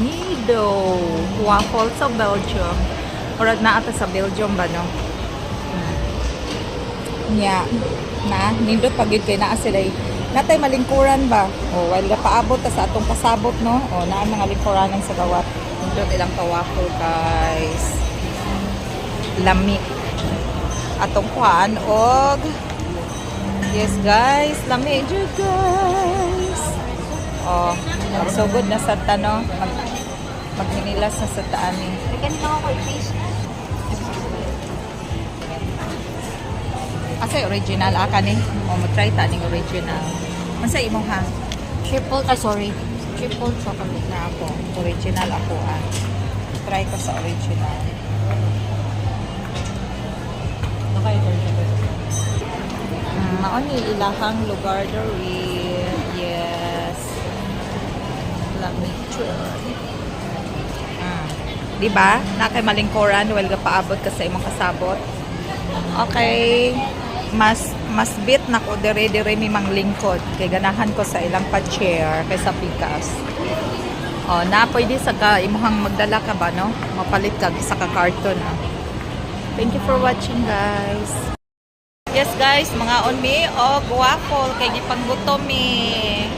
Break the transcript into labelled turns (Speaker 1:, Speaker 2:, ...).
Speaker 1: Nido waffle sa Belgium. Murag na ata sa Belgium ba no? Nya na nindot pagid kay naa sila natay malingkuran ba? O while paabot ta sa atong pasabot no. O naa mga lingkuranan sa gawat. Nindot ilang ka waffle guys. Lami atong kuan og yes guys, lami jud guys. Oh, magsugod na sa tano, maghinilas na sa taani.
Speaker 2: Kan mo ko i-face.
Speaker 1: Asa original aka ni? O mo-try ta ning original. Unsa imo ha?
Speaker 2: Triple chocolate.
Speaker 1: Na ako, original ako ah. Try ko sa original. Maon ni ilahang lugar diri. Yes. Lami chud. Di ba? Na kay malingkoran while paabot ka sa imong kasabot. Okay. Mas bit na ko dire mi manglingkod kay ganahan ko sa ilang pa-chair kaysa pikas. Oh, na pwede sa ka imuhang magdala ka ba no? Mapalit ka sa ka carton ah. Thank you for watching guys. Yes guys, mga on me og waffle kay gipanggutom mi.